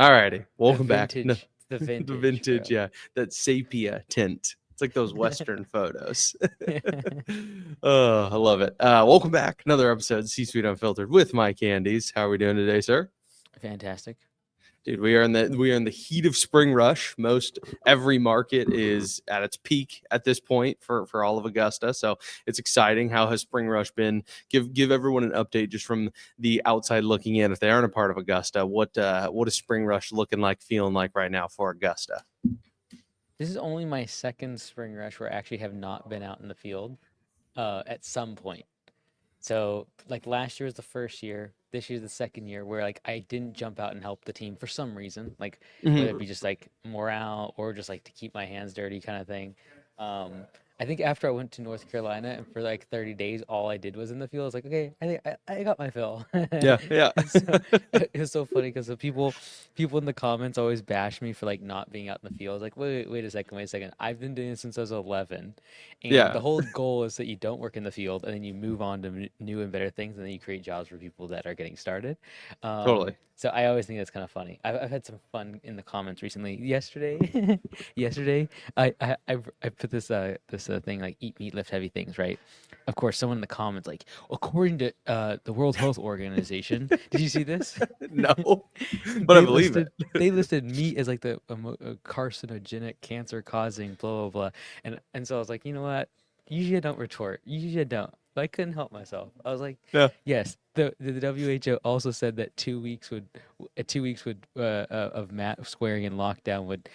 Alrighty, The welcome back. No, vintage, the the vintage, bro. vintage, yeah, that sepia tint. It's like those Western photos. Oh, I love it. Welcome back. Another episode of C-Suite Unfiltered with Mike Candies. How are we doing today, sir? Fantastic. Dude, we are in the heat of spring rush. Most every market is at its peak at this point for all of Augusta. So it's exciting. How has spring rush been? Give everyone an update just from the outside looking in. If they aren't a part of Augusta, what is spring rush looking like, feeling like right now for Augusta? This is only my second spring rush where I actually have not been out in the field at some point. So like last year was the first year, this year's the second year where like I didn't jump out and help the team for some reason, like whether it Mhm. be just like morale or just like to keep my hands dirty kind of thing. Um, I think after I went to North Carolina and for like 30 days, all I did was in the field. I was like, okay, I think I got my fill. Yeah, yeah. And so it was so funny because the people in the comments always bash me for like not being out in the field. I was like, wait a second, wait a second. I've been doing this since I was 11. And the Yeah, whole goal is that you don't work in the field and then you move on to new and better things and then you create jobs for people that are getting started. totally. So I always think that's kind of funny. I've had some fun in the comments recently. Yesterday, yesterday, I put this thing like eat meat, lift heavy things, right? Of course, someone in the comments like, according to the World Health Organization, did you see this? No, but I they believe it. listed they listed meat as like the carcinogenic, cancer causing, blah blah blah, and so I was like, you know what? Usually I don't retort. Usually I don't. But I couldn't help myself. I was like, Yeah, yes. The WHO also said that 2 weeks would 2 weeks would of mask wearing and lockdown would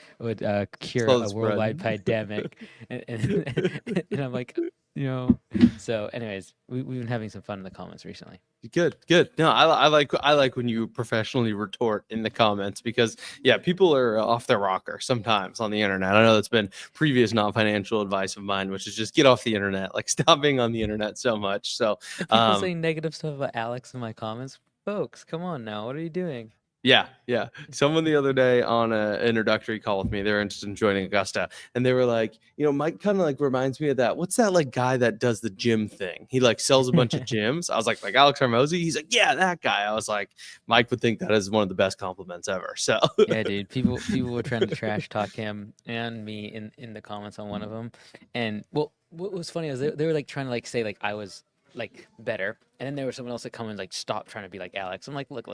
cure slow the a spread. worldwide pandemic, and I'm like, you know. So, anyways, we've been having some fun in the comments recently. Good, good. No, I like when you professionally retort in the comments because yeah, people are off their rocker sometimes on the internet. I know that's been previous non-financial advice of mine, which is just get off the internet, like stop being on the internet so much. So, And people um, saying negative stuff about Alex in my comments. Folks, come on now. What are you doing? yeah, yeah. Someone the other day on an introductory call with me, they were interested in joining Augusta, and they were like, Mike kind of like reminds me of that. What's that like guy that does the gym thing? He like sells a bunch of gyms. I was like Alex Hormozy. He's like, yeah, that guy. I was like, Mike would think that is one of the best compliments ever. So, Yeah, dude. People were trying to trash talk him and me in the comments on one of them. And well, what was funny is they were like trying to like say like I was like better, and then there was someone else that come and like stop trying to be like Alex. I'm like, look.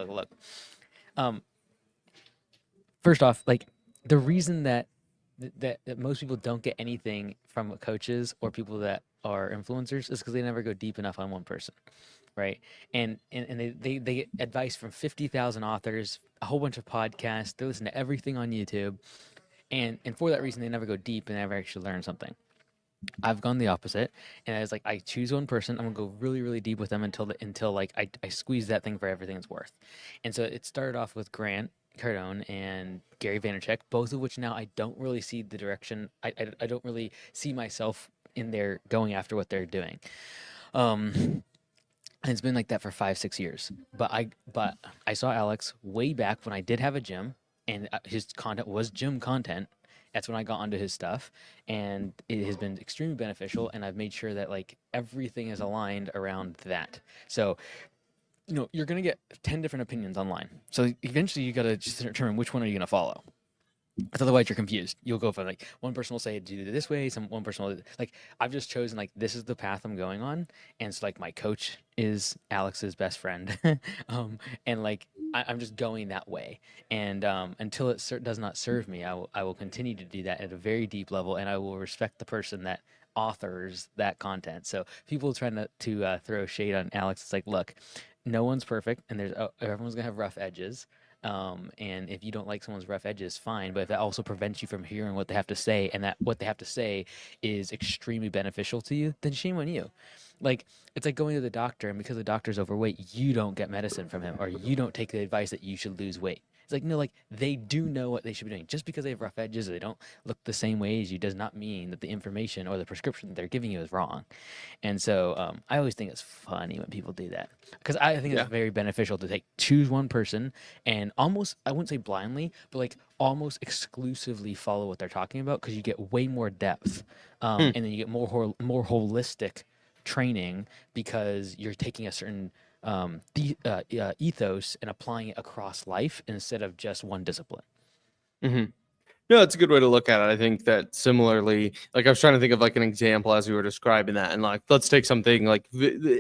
Um, First off, like the reason that most people don't get anything from coaches or people that are influencers is because they never go deep enough on one person, right? And they get advice from 50,000 authors, a whole bunch of podcasts. They listen to everything on YouTube, and for that reason, they never go deep and never actually learn something. I've gone the opposite, and I was like, I choose one person. I'm gonna go really, really deep with them until like I squeeze that thing for everything it's worth. And so it started off with Grant Cardone and Gary Vaynerchuk, both of which now I don't really see the direction. I don't really see myself in there going after what they're doing. And it's been like that for 5 6 years. But I saw Alex way back when I did have a gym, and his content was gym content. That's when I got onto his stuff, and it has been extremely beneficial. And I've made sure that like everything is aligned around that. So you're gonna get 10 different opinions online. So eventually you gotta just determine which one are you gonna follow. Because otherwise you're confused. You'll go for like one person will say do it this way, one person will like I've just chosen like this is the path I'm going on, and so like my coach is Alex's best friend, and like I'm just going that way, and until it does not serve me, I will continue to do that at a very deep level, and I will respect the person that authors that content. So people trying to throw shade on Alex, it's like look, no one's perfect, and everyone's gonna have rough edges. And if you don't like someone's rough edges, fine. But if that also prevents you from hearing what they have to say, and that what they have to say is extremely beneficial to you, then shame on you. Like it's like going to the doctor, and because the doctor's overweight, you don't get medicine from him, or you don't take the advice that you should lose weight. It's like no, like they do know what they should be doing. Just because they have rough edges, or they don't look the same way as you, does not mean that the information or the prescription that they're giving you is wrong. And so I always think it's funny when people do that because I think it's yeah. very beneficial to choose one person and almost I wouldn't say blindly, but like almost exclusively follow what they're talking about because you get way more depth, Hmm. and then you get more holistic training because you're taking a certain ethos and applying it across life instead of just one discipline. Hmm. No, that's a good way to look at it. I think that similarly, like I was trying to think of like an example as we were describing that, and like let's take something like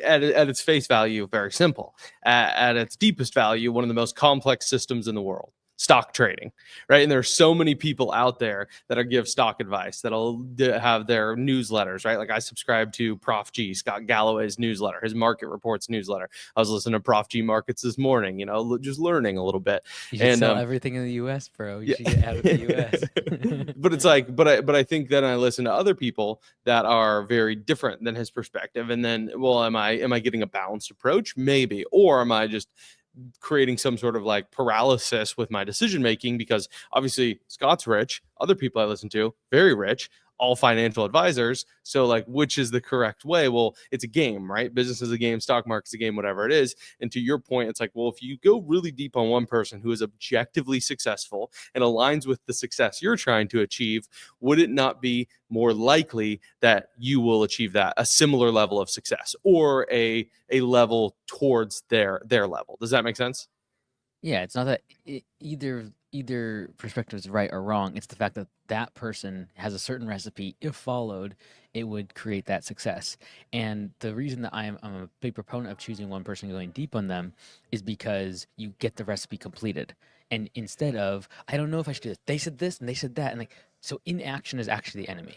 at its face value, very simple. At its deepest value, one of the most complex systems in the world, stock trading, right? And there's so many people out there that are give stock advice that'll have their newsletters, right? Like I subscribe to Prof G, Scott Galloway's newsletter, his market reports newsletter. I was listening to Prof G Markets this morning, just learning a little bit, You should and sell everything in the U.S., bro. You yeah. should get out of the U.S. But it's like, but I think then I listen to other people that are very different than his perspective. And then, well, am I getting a balanced approach? Maybe. Or am I just creating some sort of like paralysis with my decision making? Because obviously Scott's rich, other people I listen to, very rich, all financial advisors. So like, which is the correct way? Well, it's a game, right? Business is a game, stock market's a game, whatever it is. And to your point, it's like, well, if you go really deep on one person who is objectively successful and aligns with the success you're trying to achieve, would it not be more likely that you will achieve that a similar level of success or a level towards their level? Does that make sense? Yeah, it's not that either perspective is right or wrong. It's the fact that that person has a certain recipe. If followed, it would create that success. And the reason that I'm a big proponent of choosing one person and going deep on them is because you get the recipe completed. And instead of, I don't know if I should do this. They said this and they said that, and like so, inaction is actually the enemy.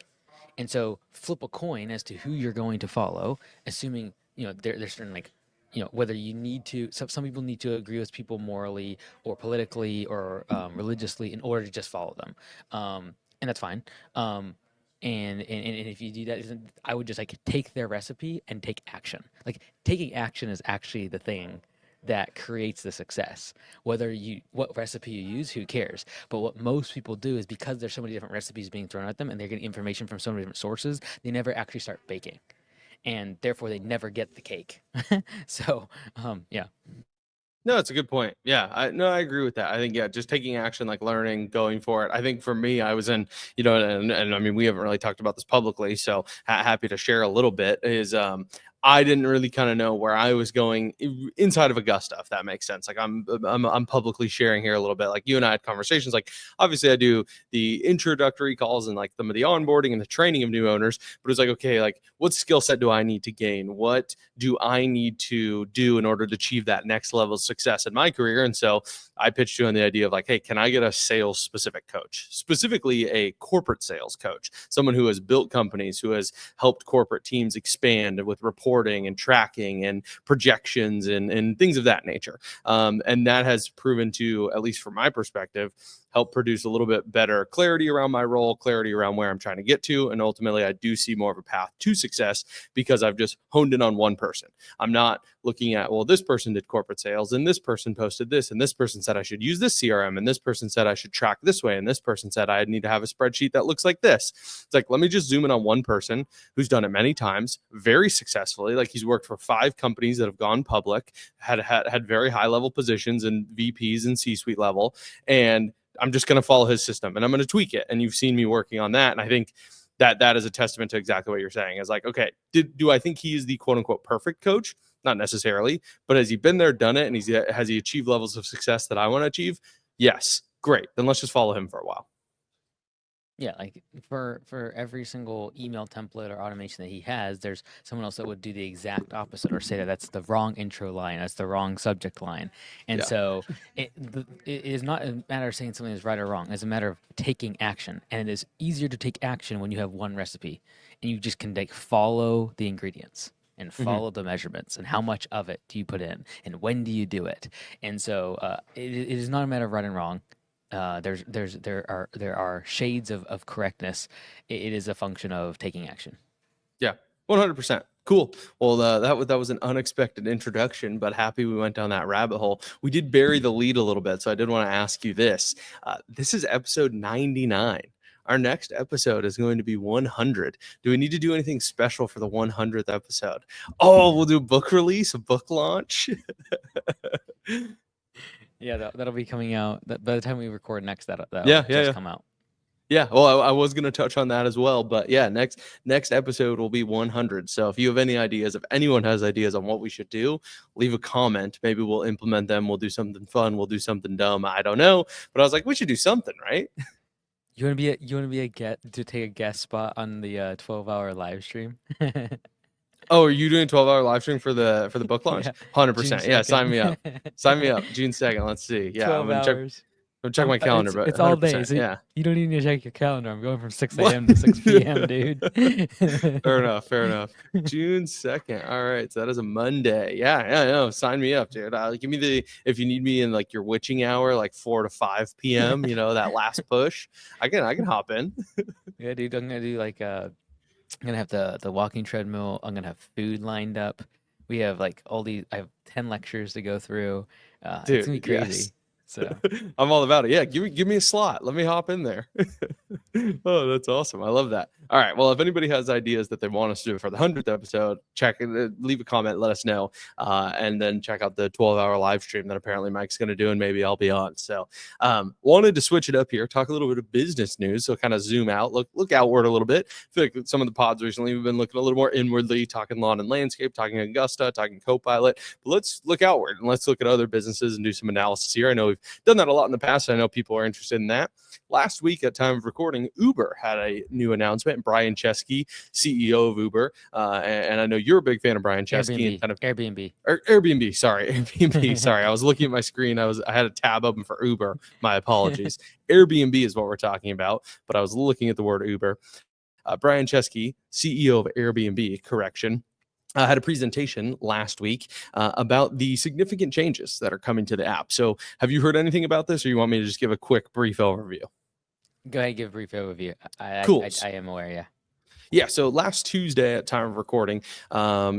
And so, flip a coin as to who you're going to follow, assuming there's certain like whether you need to some people need to agree with people morally or politically or religiously in order to just follow them, and that's fine. And if you do that, I would just like take their recipe and take action. Like taking action is actually the thing that creates the success. Whether you what recipe you use, who cares? But what most people do is because there's so many different recipes being thrown at them and they're getting information from so many different sources, they never actually start baking, and therefore they never get the cake. So, yeah. No, it's a good point. Yeah, I agree with that. I think yeah, just taking action, like learning, going for it. I think for me, I was in, and I mean, we haven't really talked about this publicly, so happy to share a little bit. Is I didn't really kind of know where I was going inside of Augusta, if that makes sense. Like I'm publicly sharing here a little bit. Like you and I had conversations. Like obviously, I do the introductory calls and like some of the onboarding and the training of new owners. But it's like, okay, like what skill set do I need to gain? What do I need to do in order to achieve that next level of success in my career? And so I pitched you on the idea of like, hey, can I get a sales specific coach, specifically a corporate sales coach, someone who has built companies, who has helped corporate teams expand with reporting and tracking and projections and things of that nature. And that has proven to, at least from my perspective, help produce a little bit better clarity around my role, clarity around where I'm trying to get to. And ultimately, I do see more of a path to success because I've just honed in on one person. I'm not looking at, well, this person did corporate sales and this person posted this and this person said I should use this CRM and this person said I should track this way and this person said I need to have a spreadsheet that looks like this. It's like, let me just zoom in on one person who's done it many times, very successfully. Like he's worked for 5 companies that have gone public, had very high level positions and VPs and C-suite level, and I'm just going to follow his system and I'm going to tweak it. And you've seen me working on that. And I think that is a testament to exactly what you're saying. Is like, okay, do I think he is the quote unquote perfect coach? Not necessarily, but has he been there, done it, and has he achieved levels of success that I want to achieve? Yes, great. Then let's just follow him for a while. Yeah, like for every single email template or automation that he has, there's someone else that would do the exact opposite or say that that's the wrong intro line, that's the wrong subject line. And Yeah. so it is not a matter of saying something is right or wrong. It's a matter of taking action. And it is easier to take action when you have one recipe and you just can like follow the ingredients and Mm-hmm. follow the measurements and how much of it do you put in and when do you do it. And so it is not a matter of right and wrong. There are shades of correctness. It is a function of taking action. Yeah, 100%. Cool. Well, that was an unexpected introduction, but happy we went down that rabbit hole. We did bury the lead a little bit, so I did want to ask you this. This is episode 99. Our next episode is going to be 100. Do we need to do anything special for the 100th episode? Oh, we'll do a book release, a book launch. Yeah, that'll be coming out. By the time we record next, that'll Yeah, yeah, just yeah. come out. Yeah, well, I was going to touch on that as well, but yeah, next episode will be 100. So if you have any ideas, if anyone has ideas on what we should do, leave a comment. Maybe we'll implement them. We'll do something fun. We'll do something dumb. I don't know, but I was like, we should do something, right? You want to be a get to take a guest spot on the 12-hour live stream? Oh, are you doing 12-hour live stream for the book launch? Yeah, June 100%. Yeah, sign 2nd. me up. Sign me up. June 2nd. Let's see. Yeah, 12 hours. I'm check my calendar, but It's all day, 100%. so Yeah. you don't even need to check your calendar. I'm going from 6 What? a.m. to 6 p.m., dude. Fair enough. Fair enough. June 2nd. All right. So that is a Monday. Yeah. Yeah. No, sign me up, dude. Give me if you need me in like your witching hour, like 4 to 5 p.m., that last push, I can hop in. Yeah, dude, I'm gonna do like I'm gonna have the walking treadmill. I'm gonna have food lined up. We have like all these. I have 10 lectures to go through. It's gonna be Dude, yes. crazy. So I'm all about it. Yeah, give me a slot. Let me hop in there. Oh, that's awesome. I love that. All right. Well, if anybody has ideas that they want us to do for the 100th episode, check it, leave a comment, let us know. And then check out the 12-hour live stream that apparently Mike's going to do, and maybe I'll be on. So, wanted to switch it up here, talk a little bit of business news. So, kind of zoom out, look outward a little bit. I feel like some of the pods recently, we've been looking a little more inwardly, talking lawn and landscape, talking Augusta, talking Copilot. But let's look outward and let's look at other businesses and do some analysis here. I know we've done that a lot in the past. I know people are interested in that. Last week, at time of recording, Uber had a new announcement. Brian Chesky, CEO of Uber, and I know you're a big fan of Brian Chesky and kind of Airbnb. Airbnb. Sorry, Airbnb. Sorry, I was looking at my screen. I had a tab open for Uber. My apologies. Airbnb is what we're talking about, but I was looking at the word Uber. Brian Chesky, CEO of Airbnb, correction, had a presentation last week about the significant changes that are coming to the app. So, have you heard anything about this, or you want me to just give a quick, brief overview? Go ahead, give a brief overview. Cool. I am aware. Yeah. Yeah, so last Tuesday at time of recording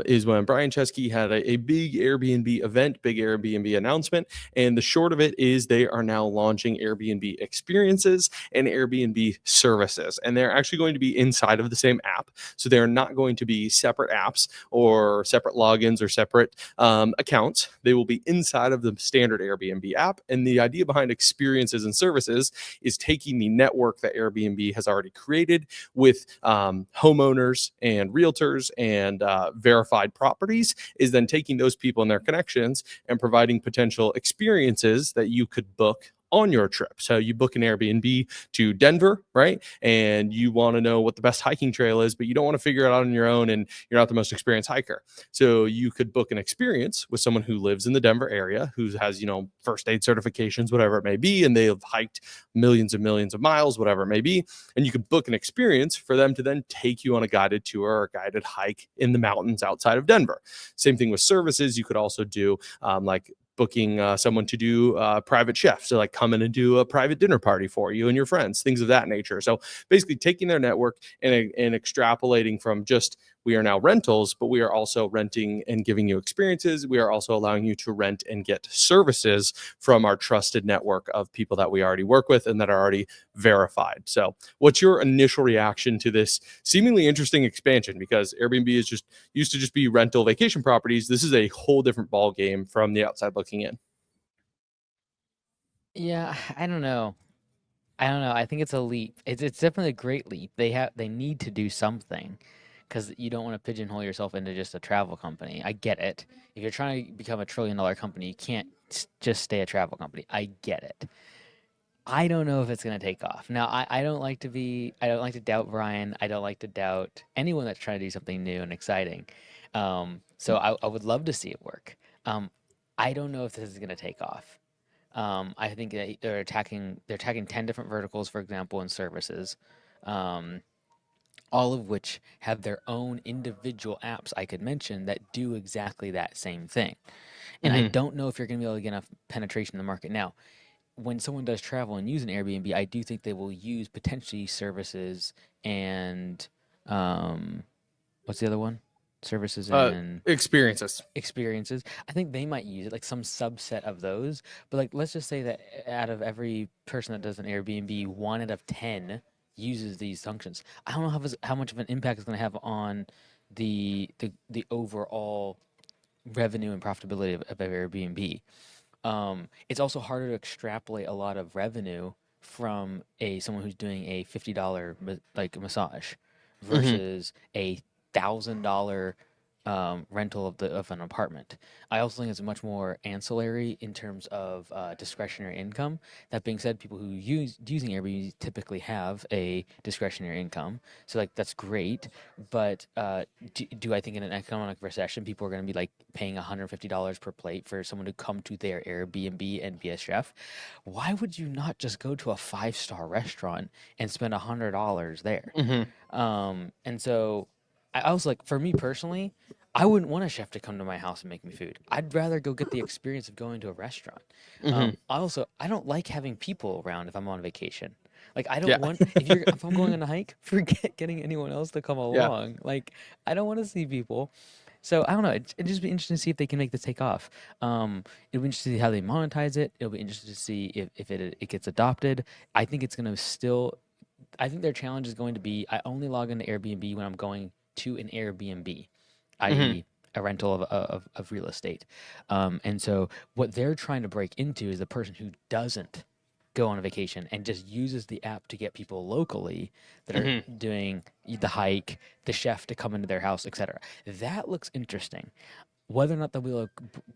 is when Brian Chesky had a big Airbnb event, big Airbnb announcement. And the short of it is they are now launching Airbnb experiences and Airbnb services. And they're actually going to be inside of the same app. So they're not going to be separate apps or separate logins or separate accounts. They will be inside of the standard Airbnb app. And the idea behind experiences and services is taking the network that Airbnb has already created with homeowners and realtors and verified properties, is then taking those people and their connections and providing potential experiences that you could book on your trip. So you book an Airbnb to Denver, right? And you want to know what the best hiking trail is, but you don't want to figure it out on your own and you're not the most experienced hiker. So you could book an experience with someone who lives in the Denver area, who has, first aid certifications, whatever it may be, and they have hiked millions of miles, whatever it may be. And you can book an experience for them to then take you on a guided tour or a guided hike in the mountains outside of Denver. Same thing with services. You could also do like booking someone to do private chef. So like come in and do a private dinner party for you and your friends, things of that nature. So basically taking their network and extrapolating from just we are now rentals, but we are also renting and giving you experiences. We are also allowing you to rent and get services from our trusted network of people that we already work with and that are already verified. So what's your initial reaction to this seemingly interesting expansion? Because Airbnb is just used to just be rental vacation properties. This is a whole different ball game from the outside looking in. Yeah, I don't know. I don't know. I think it's a leap. It's definitely a great leap. They need to do something because you don't want to pigeonhole yourself into just a travel company. I get it. If you're trying to become a trillion-dollar company, you can't just stay a travel company. I get it. I don't know if it's gonna take off. Now, I don't like to doubt Brian. I don't like to doubt anyone that's trying to do something new and exciting. So I would love to see it work. I don't know if this is gonna take off. I think that they're attacking 10 different verticals, for example, in services, um, all of which have their own individual apps I could mention that do exactly that same thing. And I Mm-hmm. don't know if you're going to be able to get enough penetration in the market. Now, when someone does travel and use an Airbnb, I do think they will use potentially services and what's the other one? Services and Experiences. experiences. I think they might use it, like some subset of those. But like, let's just say that out of every person that does an Airbnb, 1 out of 10 uses these functions. I don't know how much of an impact it's going to have on the overall revenue and profitability of Airbnb. It's also harder to extrapolate a lot of revenue from a someone who's doing a $50 like massage Hmm. versus a $1,000 rental of an apartment. I also think it's much more ancillary in terms of discretionary income. That being said, people who using Airbnb typically have a discretionary income, so like that's great. But do I think in an economic recession, people are going to be like paying $150 per plate for someone to come to their Airbnb and be a chef? Why would you not just go to a five-star restaurant and spend $100 there? Hmm. And so I was like, for me personally, I wouldn't want a chef to come to my house and make me food. I'd rather go get the experience of going to a restaurant. Hmm. I don't like having people around if I'm on vacation. Like I don't Yeah. want if I'm going on a hike, forget getting anyone else to come Yeah. along. Like I don't want to see people. So I don't know. It'd just be interesting to see if they can make this take off. It'll be interesting to see how they monetize it. It'll be interesting to see if it gets adopted. I think it's gonna still I think their challenge is going to be I only log into Airbnb when I'm going to an Airbnb, Hmm. i.e., a rental of real estate. And so what they're trying to break into is the person who doesn't go on a vacation and just uses the app to get people locally that are Hmm. doing the hike, the chef to come into their house, etc. That looks interesting. Whether or not they'll be able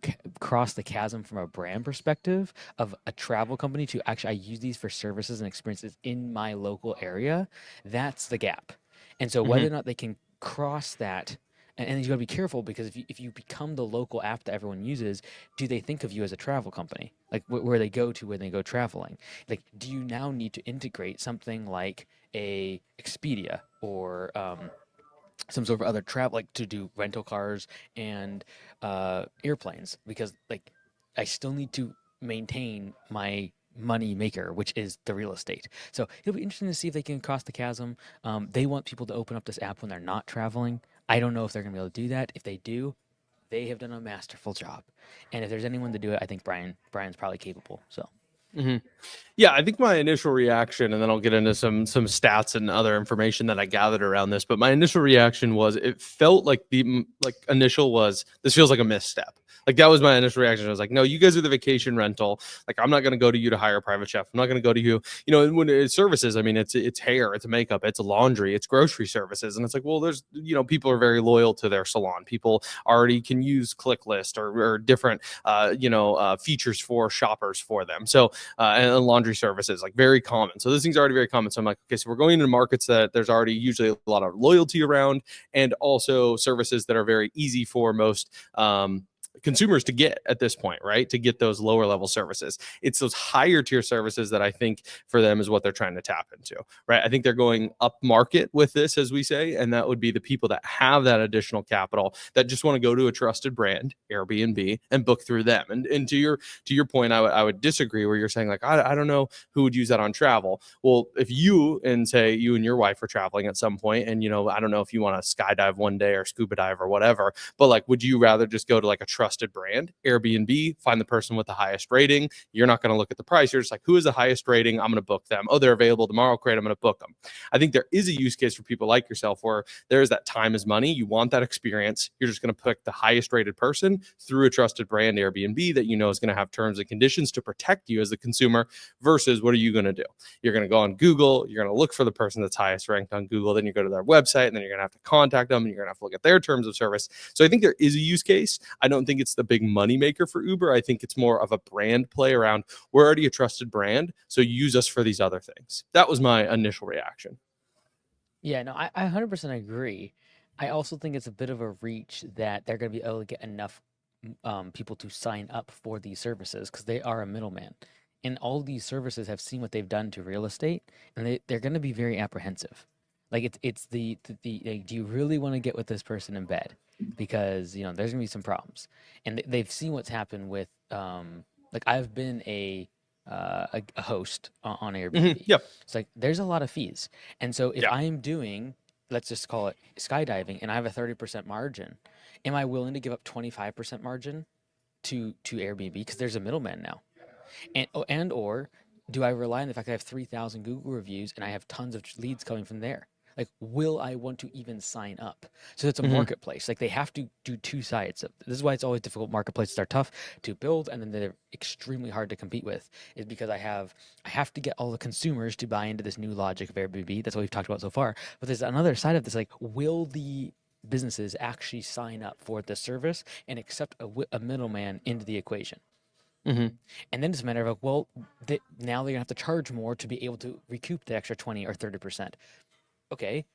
to cross the chasm from a brand perspective of a travel company to actually I use these for services and experiences in my local area, that's the gap. And so whether Hmm. or not they can cross that, and you got to be careful because if you become the local app that everyone uses, do they think of you as a travel company? Like where they go to when they go traveling? Like, do you now need to integrate something like a Expedia or some sort of other travel, like to do rental cars and airplanes, because like I still need to maintain my money maker, which is the real estate. So it'll be interesting to see if they can cross the chasm. They want people to open up this app when they're not traveling. I don't know if they're going to be able to do that. If they do, they have done a masterful job. And if there's anyone to do it, I think Brian's probably capable. So Hmm. Yeah, I think my initial reaction, and then I'll get into some stats and other information that I gathered around this. But my initial reaction was it felt like like initial was this feels like a misstep. Like that was my initial reaction. I was like, no, you guys are the vacation rental. Like I'm not going to go to you to hire a private chef. I'm not going to go to you. You know, when it's services, I mean, it's hair, it's makeup, it's laundry, it's grocery services, and it's like, well, there's people are very loyal to their salon. People already can use ClickList or different features for shoppers for them. So and laundry services, like very common. So this thing's already very common. So I'm like, okay, so we're going into markets that there's already usually a lot of loyalty around, and also services that are very easy for most consumers to get at this point, right? To get those lower level services. It's those higher tier services that I think for them is what they're trying to tap into, right? I think they're going up market with this, as we say, and that would be the people that have that additional capital that just want to go to a trusted brand, Airbnb, and book through them. And to your point, I would disagree where you're saying like I don't know who would use that on travel. Well, if you and say you and your wife are traveling at some point, and I don't know if you want to skydive one day or scuba dive or whatever, but like, would you rather just go to like a trusted brand, Airbnb, find the person with the highest rating? You're not going to look at the price. You're just like, who is the highest rating? I'm going to book them. Oh, they're available tomorrow. Great. I'm going to book them. I think there is a use case for people like yourself where there is that time is money. You want that experience. You're just going to pick the highest rated person through a trusted brand, Airbnb, that is going to have terms and conditions to protect you as the consumer. Versus, what are you going to do? You're going to go on Google. You're going to look for the person that's highest ranked on Google. Then you go to their website, and then you're going to have to contact them, and you're going to have to look at their terms of service. So I think there is a use case. I don't think it's the big money maker for Uber. I think it's more of a brand play around we're already a trusted brand, so use us for these other things. That was my initial reaction. yeah, no, I 100% agree. I also think it's a bit of a reach that they're going to be able to get enough people to sign up for these services because they are a middleman. And all these services have seen what they've done to real estate, and they're going to be very apprehensive. Like it's the like, do you really want to get with this person in bed? Because there's gonna be some problems, and they've seen what's happened with like I've been a host on Mm-hmm. Airbnb. Yep. It's like there's a lot of fees, and so if Yeah. I'm doing, let's just call it skydiving, and I have a 30% margin, am I willing to give up 25% margin to Airbnb because there's a middleman now? And or do I rely on the fact that I have 3,000 Google reviews and I have tons of leads coming from there? Like, will I want to even sign up? So it's a Hmm. marketplace. Like, they have to do two sides. This is why it's always difficult. Marketplaces are tough to build, and then they're extremely hard to compete with. Is because I have to get all the consumers to buy into this new logic of Airbnb. That's what we've talked about so far. But there's another side of this. Like, will the businesses actually sign up for the service and accept a middleman into the equation? Hmm. And then it's a matter of, well, now they're gonna have to charge more to be able to recoup the extra 20 or 30%. Okay,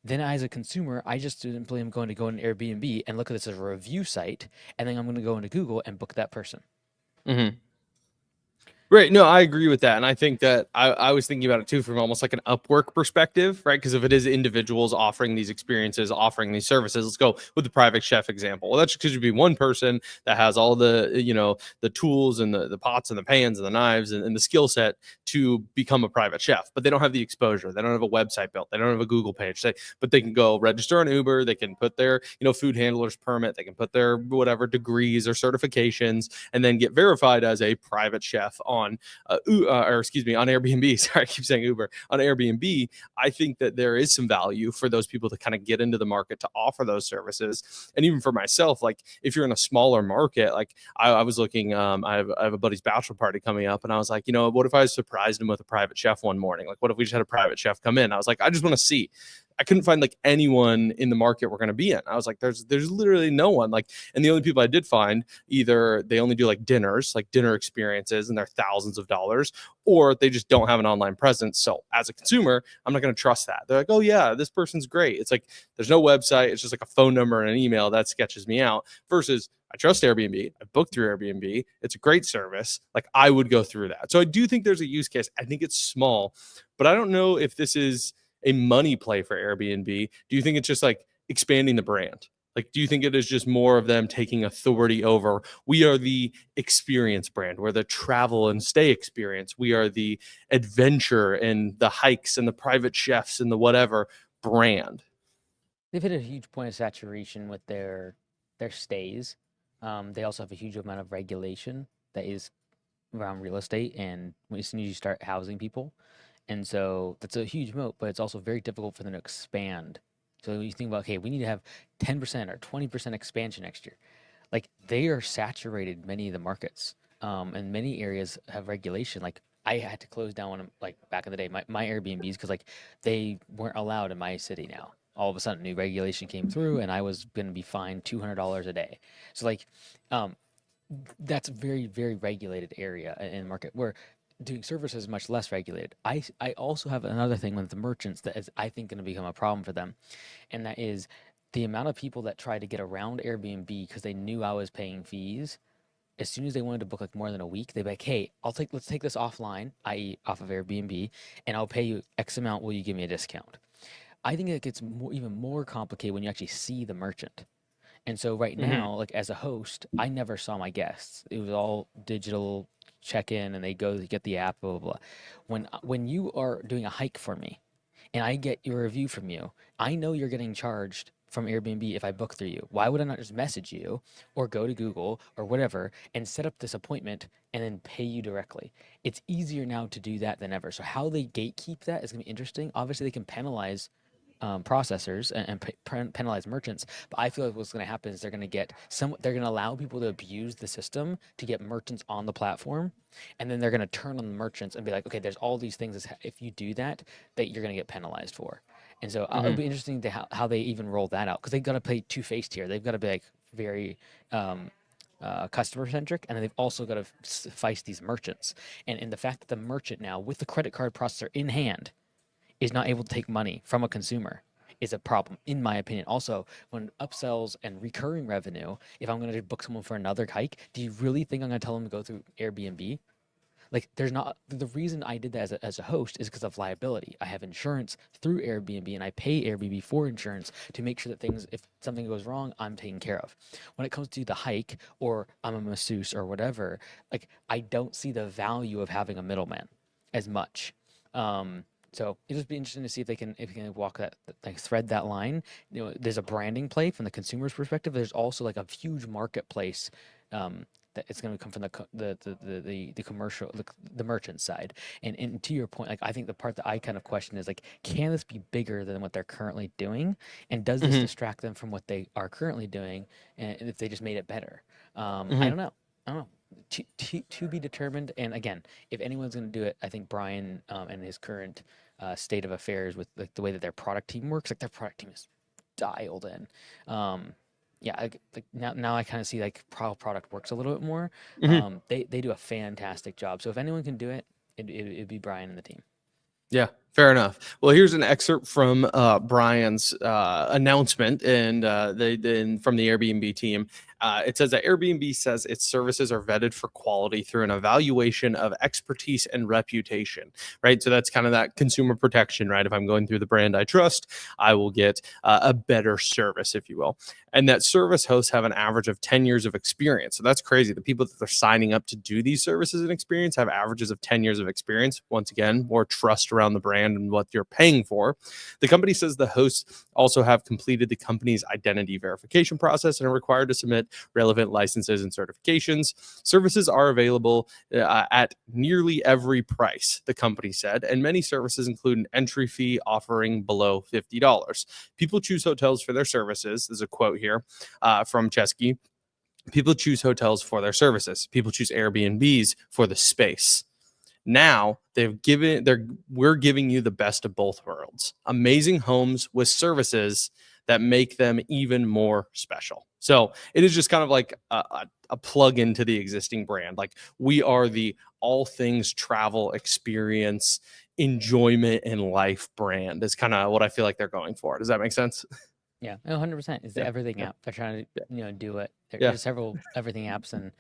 then as a consumer, I just simply am going to go on Airbnb and look at this as a review site, and then I'm going to go into Google and book that person. Hmm. Right. No, I agree with that. And I think that I was thinking about it too from almost like an Upwork perspective, right? Because if it is individuals offering these experiences, offering these services, let's go with the private chef example. Well, that's because you'd be one person that has all the, the tools and the pots and the pans and the knives and the skill set to become a private chef, but they don't have the exposure. They don't have a website built. They don't have a Google page. But they can go register on Uber. They can put their, food handler's permit. They can put their whatever degrees or certifications and then get verified as a private chef on or excuse me, on Airbnb. Sorry, I keep saying Uber. On Airbnb, I think that there is some value for those people to kind of get into the market to offer those services. And even for myself, like if you're in a smaller market, like I was looking, I have a buddy's bachelor party coming up, and I was like, what if I surprised him with a private chef one morning? Like, what if we just had a private chef come in? I was like, I just want to see. I couldn't find like anyone in the market we're going to be in. I was like, there's literally no one. Like, and the only people I did find, either they only do like dinners, like dinner experiences, and they're thousands of dollars, or they just don't have an online presence. So as a consumer, I'm not going to trust that. They're like, oh yeah, this person's great. It's like there's no website. It's just like a phone number and an email that sketches me out. Versus I trust Airbnb. I booked through Airbnb. It's a great service. Like I would go through that. So I do think there's a use case. I think it's small, but I don't know if this is a money play for Airbnb. Do you think it's just like expanding the brand? Like, do you think it is just more of them taking authority over? We are the experience brand. We're the travel and stay experience. We are the adventure and the hikes and the private chefs and the whatever brand. They've hit a huge point of saturation with their stays. They also have a huge amount of regulation that is around real estate, and as soon as you start housing people, and so that's a huge moat, but it's also very difficult for them to expand. So when you think about, okay, we need to have 10% or 20% expansion next year. Like they are saturated many of the markets, and many areas have regulation. Like I had to close down one of, like back in the day, my Airbnbs because like they weren't allowed in my city now. All of a sudden, new regulation came through, and I was going to be fined $200 a day. So like, um, that's a very very regulated area in the market where doing services is much less regulated. I also have another thing with the merchants that is I think going to become a problem for them, and that is the amount of people that try to get around Airbnb because they knew I was paying fees. As soon as they wanted to book like more than a week, they'd be like, "Hey, let's take this offline, i.e., off of Airbnb, and I'll pay you X amount. Will you give me a discount?" I think it gets even more complicated when you actually see the merchant. And so right Mm-hmm. now, like as a host, I never saw my guests. It was all digital check in, and they go to get the app, blah blah blah. When you are doing a hike for me, and I get your review from you, I know you're getting charged from Airbnb if I book through you. Why would I not just message you or go to Google or whatever and set up this appointment and then pay you directly? It's easier now to do that than ever. So how they gatekeep that is going to be interesting. Obviously, they can penalize processors and penalize merchants. But I feel like what's going to happen is they're going to get some. They're going to allow people to abuse the system to get merchants on the platform, and then they're going to turn on the merchants and be like, okay, there's all these things. If you do that, that you're going to get penalized for. And so it'll Mm-hmm. be interesting to how they even roll that out because they've got to play two faced here. They've got to be like very customer centric, and then they've also got to face these merchants. And the fact that the merchant now, with the credit card processor in hand, is not able to take money from a consumer is a problem, in my opinion. Also, when upsells and recurring revenue, if I'm going to book someone for another hike, do you really think I'm going to tell them to go through Airbnb? Like, there's not the reason I did that as a host is because of liability. I have insurance through Airbnb and I pay Airbnb for insurance to make sure that things, if something goes wrong, I'm taken care of. When it comes to the hike or I'm a masseuse or whatever, like, I don't see the value of having a middleman as much. So it'll just be interesting to see if they can walk that like thread that line. There's a branding play from the consumer's perspective. There's also like a huge marketplace that it's going to come from the commercial, the merchant side. And to your point, like I think the part that I kind of question is like, can this be bigger than what they're currently doing, and does this Hmm. distract them from what they are currently doing, and if they just made it better? I Hmm. don't know. I don't know. To be determined. And again, if anyone's going to do it, I think Brian and his current state of affairs with like the way that their product team works, like their product team is dialed in. Um, yeah, like now I kind of see like how product works a little bit more. Hmm. They do a fantastic job. So if anyone can do it, it'd be Brian and the team. Yeah, fair enough. Well, here's an excerpt from Brian's announcement and from the Airbnb team. It says that Airbnb says its services are vetted for quality through an evaluation of expertise and reputation, right? So that's kind of that consumer protection, right? If I'm going through the brand I trust, I will get a better service, if you will. And that service hosts have an average of 10 years of experience. So that's crazy. The people that are signing up to do these services and experience have averages of 10 years of experience. Once again, more trust around the brand and what you're paying for. The company says the hosts also have completed the company's identity verification process and are required to submit relevant licenses and certifications. Services are available at nearly every price, the company said, and many services include an entry fee offering below $50. People choose hotels for their services. There's a quote here from Chesky. People choose hotels for their services. People choose Airbnbs for the space. Now we're giving you the best of both worlds. Amazing homes with services that make them even more special. So it is just kind of like a plug into the existing brand. Like we are the all things travel experience, enjoyment in life brand is kind of what I feel like they're going for. Does that make sense? Yeah, 100%. It's the Yeah. everything Yeah. app. They're trying to, do it. Yeah. There's several everything apps, and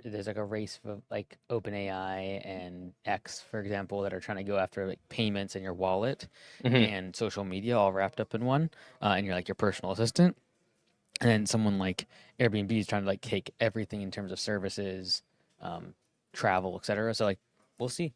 there's like a race for like OpenAI and X, for example, that are trying to go after like payments in your wallet Hmm. and social media all wrapped up in one, and you're like your personal assistant. And then someone like Airbnb is trying to like take everything in terms of services, um, travel, etc. So like, we'll see.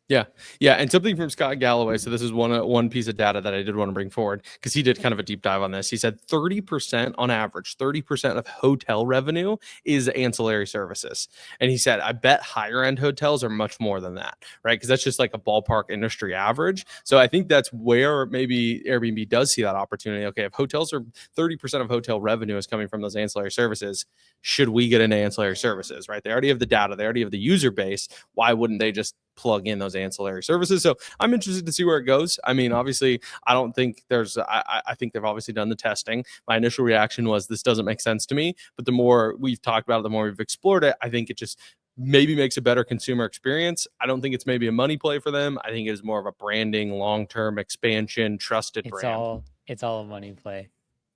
Yeah, yeah, and something from Scott Galloway. So this is one piece of data that I did want to bring forward because he did kind of a deep dive on this. He said 30% on average, 30% of hotel revenue is ancillary services, and he said I bet higher end hotels are much more than that, right? Because that's just like a ballpark industry average. So I think that's where maybe Airbnb does see that opportunity. Okay, if hotels are 30% of hotel revenue is coming from those ancillary services, should we get into ancillary services? Right? They already have the data, they already have the user base. Why wouldn't they just plug in those ancillary services? So I'm interested to see where it goes. I mean, obviously, I don't think I think they've obviously done the testing. My initial reaction was this doesn't make sense to me. But the more we've talked about it, the more we've explored it, I think it just maybe makes a better consumer experience. I don't think it's maybe a money play for them. I think it is more of a branding, long-term expansion, trusted brand. It's all a money play.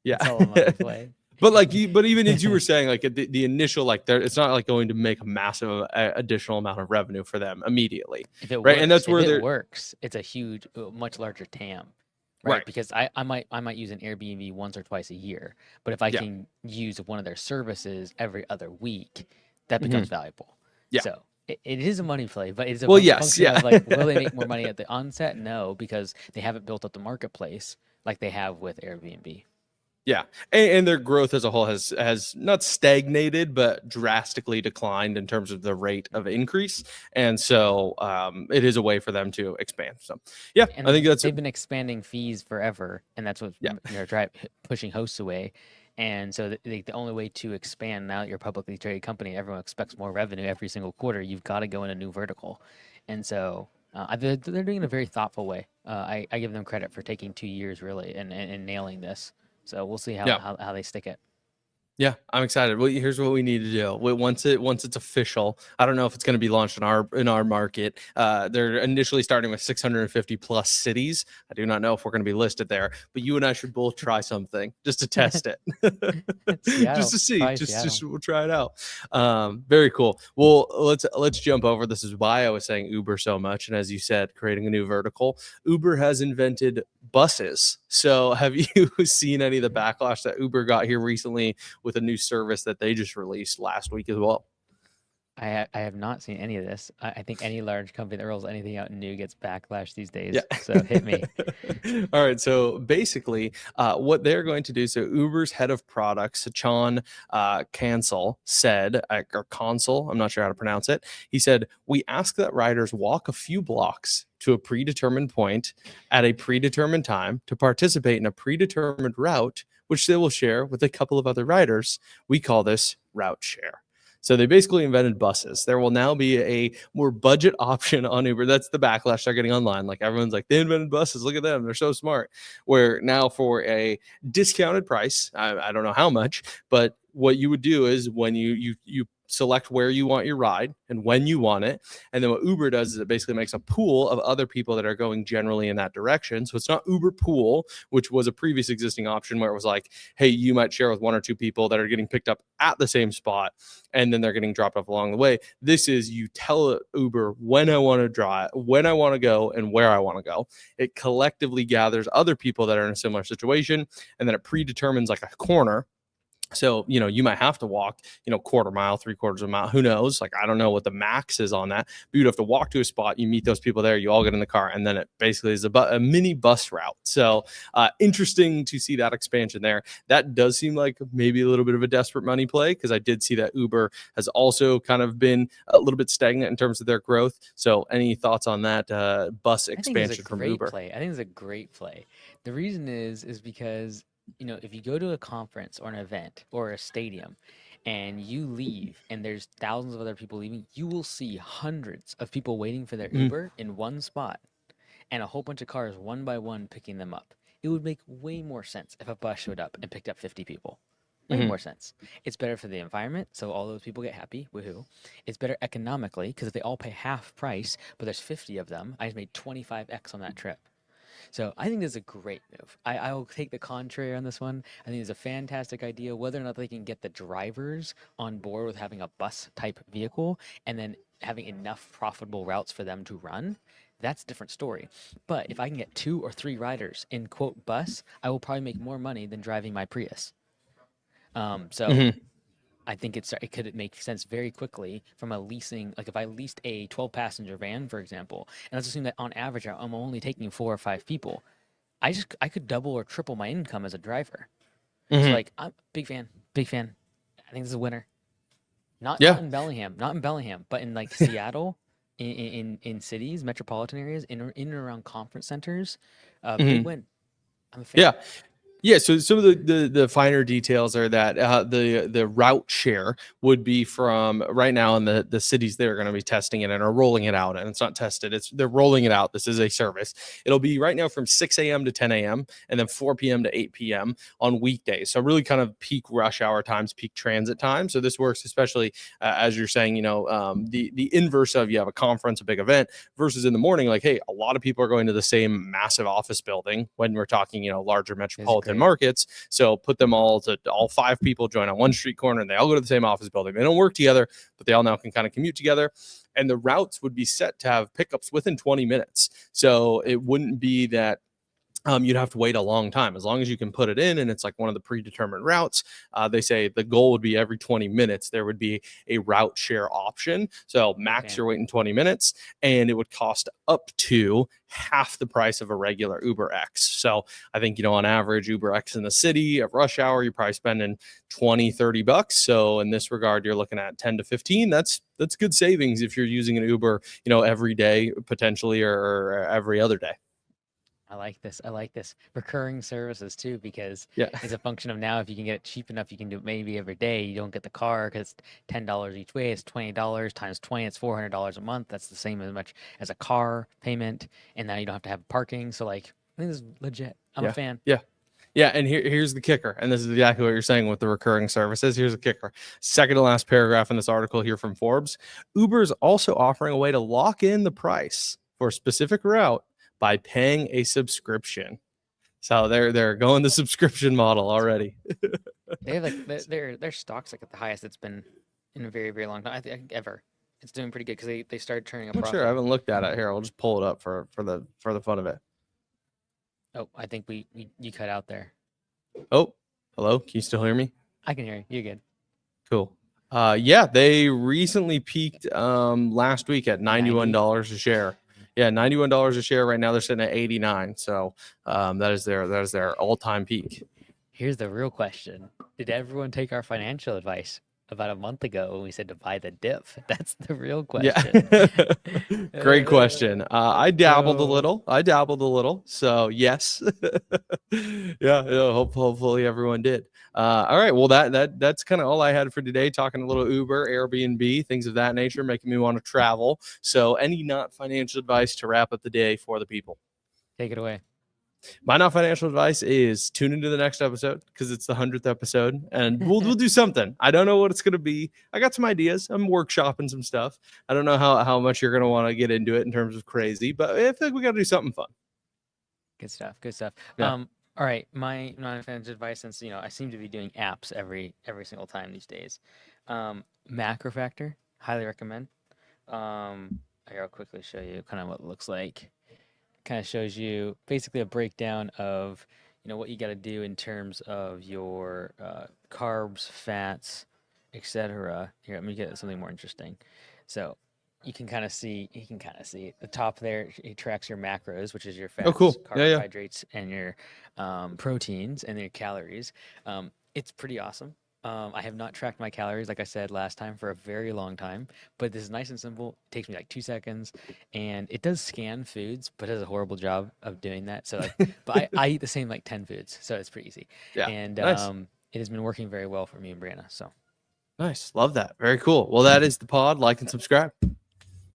Yeah. It's all a money play. But even as you were saying, like the initial, like there, it's not like going to make a massive additional amount of revenue for them immediately, right? And that's If where it they're works, it's a huge, much larger TAM, right? right. Because I might use an Airbnb once or twice a year, but if I Yeah. can use one of their services every other week, that Hmm. becomes valuable. Yeah. So it is a money play, but it's a Well, yes. function Yeah. of like, will they make more money at the onset? No, because they haven't built up the marketplace like they have with Airbnb. Yeah, and their growth as a whole has not stagnated, but drastically declined in terms of the rate of increase, and so it is a way for them to expand. So, yeah, And I think that's they've been expanding fees forever, and that's what's yeah, pushing hosts away. And so the only way to expand now that you're a publicly traded company, everyone expects more revenue every single quarter. You've got to go in a new vertical, and so they're doing it in a very thoughtful way. I give them credit for taking 2 years really and nailing this. So we'll see yeah. how they stick it. Yeah, I'm excited. Well, here's what we need to do. Once it's official, I don't know if it's going to be launched in our market. They're initially starting with 650 plus cities. I do not know if we're going to be listed there, but you and I should both try something just to test it, just Seattle, to see. try Just Seattle. we'll try it out. Very cool. Well, let's jump over. This is why I was saying Uber so much, and as you said, creating a new vertical. Uber has invented buses. So, have you seen any of the backlash that Uber got here recently with a new service that they just released last week as well? I have not seen any of this. I think any large company that rolls anything out new gets backlash these Yeah. days. So hit me. All right. So basically, what they're going to do. So Uber's head of products, Sachan Cancel, said, or Consul, I'm not sure how to pronounce it. He said, "We ask that riders walk a few blocks to a predetermined point at a predetermined time to participate in a predetermined route, which they will share with a couple of other riders. We call this route share." So they basically invented buses. There will now be a more budget option on Uber. That's the backlash they're getting online. Like everyone's like, they invented buses. Look at them. They're so smart. Where now for a discounted price, I don't know how much, but what you would do is when you select where you want your ride and when you want it. And then what Uber does is it basically makes a pool of other people that are going generally in that direction. So it's not Uber Pool, which was a previous existing option where it was like, hey, you might share with one or two people that are getting picked up at the same spot and then they're getting dropped off along the way. This is you tell Uber when I want to drive, when I want to go, and where I want to go. It collectively gathers other people that are in a similar situation, and then it predetermines like a corner. So, you might have to walk, quarter mile, three-quarters of a mile, who knows? Like, I don't know what the max is on that, but you'd have to walk to a spot, you meet those people there, you all get in the car, and then it basically is a mini bus route. So, interesting to see that expansion there. That does seem like maybe a little bit of a desperate money play, because I did see that Uber has also kind of been a little bit stagnant in terms of their growth. So, any thoughts on that bus I think it's a expansion from great Uber? play. I think it's a great play. The reason is because, if you go to a conference or an event or a stadium and you leave and there's thousands of other people leaving, you will see hundreds of people waiting for their Mhm. Uber in one spot and a whole bunch of cars one by one picking them up. It would make way more sense if a bus showed up and picked up 50 people. Way Mhm. more sense. It's better for the environment, so all those people get happy. Woohoo! It's better economically because if they all pay half price, but there's 50 of them, I just made 25x on that trip. So I think this is a great move. I will take the contrary on this one. I think it's a fantastic idea. Whether or not they can get the drivers on board with having a bus type vehicle and then having enough profitable routes for them to run, that's a different story. But if I can get 2 or 3 riders in quote bus, I will probably make more money than driving my Prius. So Mhm. I think it could make sense very quickly from a leasing. Like if I leased a 12-passenger van, for example, and let's assume that on average I'm only taking 4 or 5 people, I could double or triple my income as a driver. So Mhm. like I'm big fan, big fan. I think this is a winner. Not Yeah. in Bellingham, not in Bellingham, but in like Seattle, in cities, metropolitan areas, in and around conference centers. Big Mhm. win. I'm a fan. Yeah. Yeah, so some of the finer details are that the route share would be from right now in the cities they're going to be testing it and are rolling it out, and it's not tested, it's they're rolling it out. This is a service. It'll be right now from 6 a.m. to 10 a.m. and then 4 p.m. to 8 p.m. on weekdays. So really kind of peak rush hour times, peak transit time. So this works especially as you're saying, the inverse of you have a conference, a big event versus in the morning, like, hey, a lot of people are going to the same massive office building when we're talking, larger This is metropolitan great. markets. So put them all 5 people join on one street corner and they all go to the same office building. They don't work together, but they all now can kind of commute together. And the routes would be set to have pickups within 20 minutes. So it wouldn't be that you'd have to wait a long time. As long as you can put it in and it's like one of the predetermined routes, they say the goal would be every 20 minutes there would be a route share option. So Big max fan. you're waiting 20 minutes and it would cost up to half the price of a regular Uber X. So I think, on average, Uber X in the city at rush hour, you're probably spending 20-30 bucks. So in this regard, you're looking at 10 to 15. That's good savings if you're using an Uber, every day potentially or every other day. I like this. I like this. Recurring services too, because Yeah. it's a function of now if you can get it cheap enough, you can do it maybe every day. You don't get the car because it's $10 each way. It's $20 times 20. It's $400 a month. That's the same as much as a car payment. And now you don't have to have parking. So like, I think this is legit. I'm a Yeah. fan. Yeah. Yeah. And here's the kicker. And this is exactly what you're saying with the recurring services. Here's the kicker. Second to last paragraph in this article here from Forbes. Uber is also offering a way to lock in the price for a specific route by paying a subscription. So they're going the subscription model already. They have like their stock's like at the highest it's been in a very, very long time. I think ever. It's doing pretty good because they started turning a I'm not sure. I profit. haven't looked at it here. I'll just pull it up for the fun of it. Oh, I think we you cut out there. Oh, hello. Can you still hear me? I can hear you. You're good. Cool. Yeah, they recently peaked last week at $91 90? a share. Yeah, $91 a share. Right now they're sitting at 89. So that is their all-time peak. Here's the real question. Did everyone take our financial advice about a month ago when we said to buy the dip? That's the real Yeah. question. Great question. I dabbled a Oh, little. So yes. Yeah, hopefully everyone did. All right. Well, that's kind of all I had for today. Talking a little Uber, Airbnb, things of that nature, making me want to travel. So any not financial advice to wrap up the day for the people? take it away. My not financial advice is tune into the next episode because it's the 100th episode, and we'll do something. I don't know what it's gonna be. I got some ideas. I'm workshopping some stuff. I don't know how much you're gonna want to get into it in terms of crazy, but I feel like we got to do something fun. Good stuff. Good stuff. Yeah. All right. My non-financial advice, since I seem to be doing apps every single time these days. Macro Factor, highly recommend. Here, I'll quickly show you kind of what it looks like. Kind of shows you basically a breakdown of what you got to do in terms of your carbs, fats, etc. Here, let me get something more interesting. So you can kind of see at the top there. It tracks your macros, which is your Oh, fats, cool. Yeah. carbohydrates, and your proteins and your calories. It's pretty awesome. I have not tracked my calories, like I said last time, for a very long time. But this is nice and simple. It takes me like 2 seconds, and it does scan foods, but it does a horrible job of doing that. So like, but I eat the same like 10 foods, so it's pretty easy. Yeah. And Nice. it has been working very well for me and Brianna. So Nice. Love that. Very cool. Well, that is the pod. Like and subscribe.